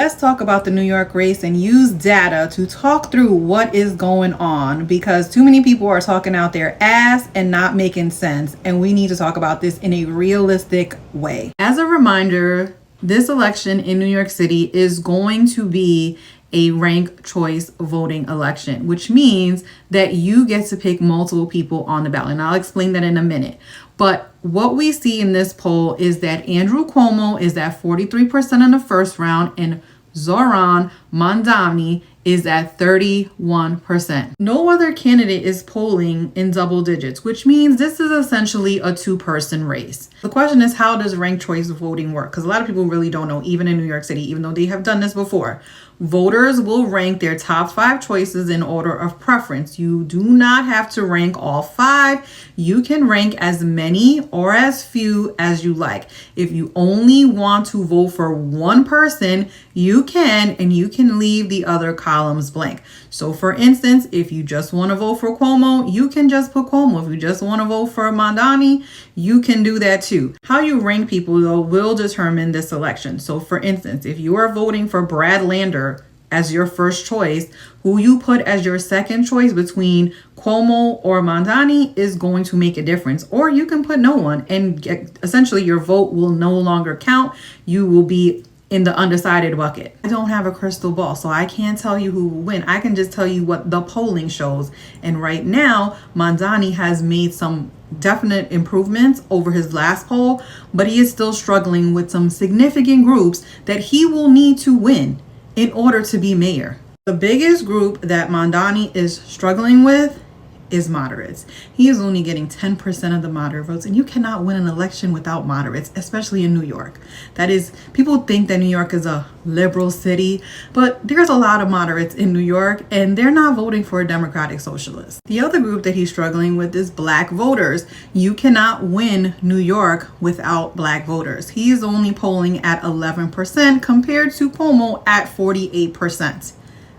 Let's talk about the New York race and use data to talk through what is going on, because too many people are talking out their ass and not making sense, and we need to talk about this in a realistic way. As a reminder, this election in New York City is going to be a ranked choice voting election, which means that you get to pick multiple people on the ballot. And I'll explain that in a minute. But what we see in this poll is that Andrew Cuomo is at 43% in the first round and Zohran Mamdani is at 31%. No other candidate is polling in double digits, which means this is essentially a two-person race. The question is, how does ranked choice voting work? Because a lot of people really don't know, even in New York City, even though they have done this before. Voters will rank their top 5 choices in order of preference. You do not have to rank all 5. You can rank as many or as few as you like. If you only want to vote for one person, you can, and you can leave the other columns blank. So for instance, if you just want to vote for Cuomo, you can just put Cuomo. If you just want to vote for Mamdani, you can do that too. How you rank people, though, will determine this election. So for instance, if you are voting for Brad Lander as your first choice, who you put as your second choice between Cuomo or Mamdani is going to make a difference. Or you can put no one, and essentially your vote will no longer count. You will be in the undecided bucket. I don't have a crystal ball, so I can't tell you who will win. I can just tell you what the polling shows. And right now, Mamdani has made some definite improvements over his last poll, but he is still struggling with some significant groups that he will need to win in order to be mayor. The biggest group that Mamdani is struggling with is moderates. He is only getting 10% of the moderate votes, and you cannot win an election without moderates, especially in New York. That is, people think that New York is a liberal city, but there's a lot of moderates in New York, and they're not voting for a Democratic Socialist. The other group that he's struggling with is Black voters. You cannot win New York without Black voters. He is only polling at 11% compared to Cuomo at 48%.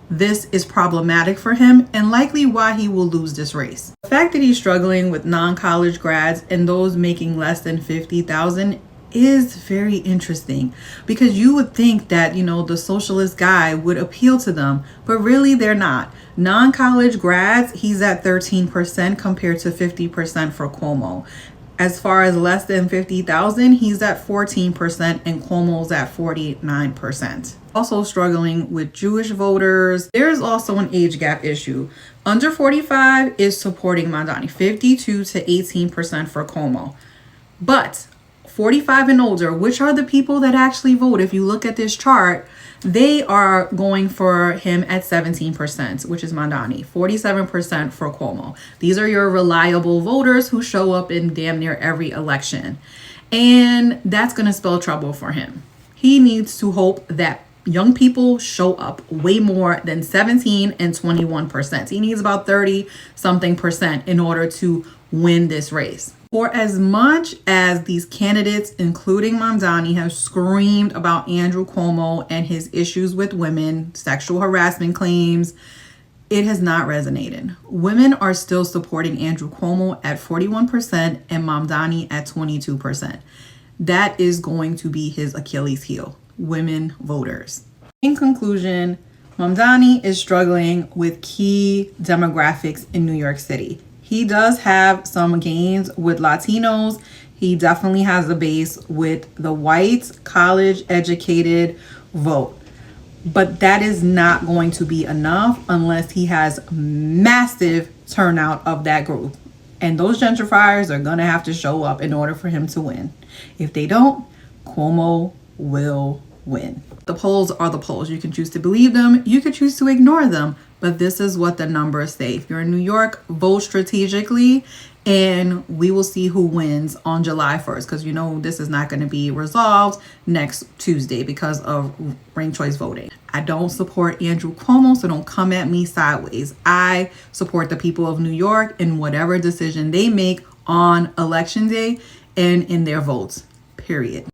This is problematic for him and likely why he will lose this race. The fact that he's struggling with non-college grads and those making less than $50,000 is very interesting, because you would think that, the socialist guy would appeal to them, but really they're not. Non-college grads, he's at 13% compared to 50% for Cuomo. As far as less than 50,000, he's at 14% and Cuomo's at 49%. Also struggling with Jewish voters. There is also an age gap issue. Under 45 is supporting Mamdani, 52 to 18% for Cuomo. But 45 and older, which are the people that actually vote, if you look at this chart, they are going for him at 17%, which is Mamdani, 47% for Cuomo. These are your reliable voters who show up in damn near every election. And that's going to spell trouble for him. He needs to hope that young people show up way more than 17 and 21%. He needs about 30 something percent in order to win this race. For as much as these candidates, including Mamdani, have screamed about Andrew Cuomo and his issues with women, sexual harassment claims, it has not resonated. Women are still supporting Andrew Cuomo at 41% and Mamdani at 22%. That is going to be his Achilles heel, women voters. In conclusion, Mamdani is struggling with key demographics in New York City. He does have some gains with Latinos. He definitely has a base with the white, college-educated vote. But that is not going to be enough unless he has massive turnout of that group. And those gentrifiers are going to have to show up in order for him to win. If they don't, Cuomo will win. The polls are the polls. You can choose to believe them. You could choose to ignore them. But this is what the numbers say. If you're in New York, vote strategically, and we will see who wins on July 1st, because this is not going to be resolved next Tuesday because of ranked choice voting. I don't support Andrew Cuomo, so don't come at me sideways. I support the people of New York in whatever decision they make on election day and in their votes, period.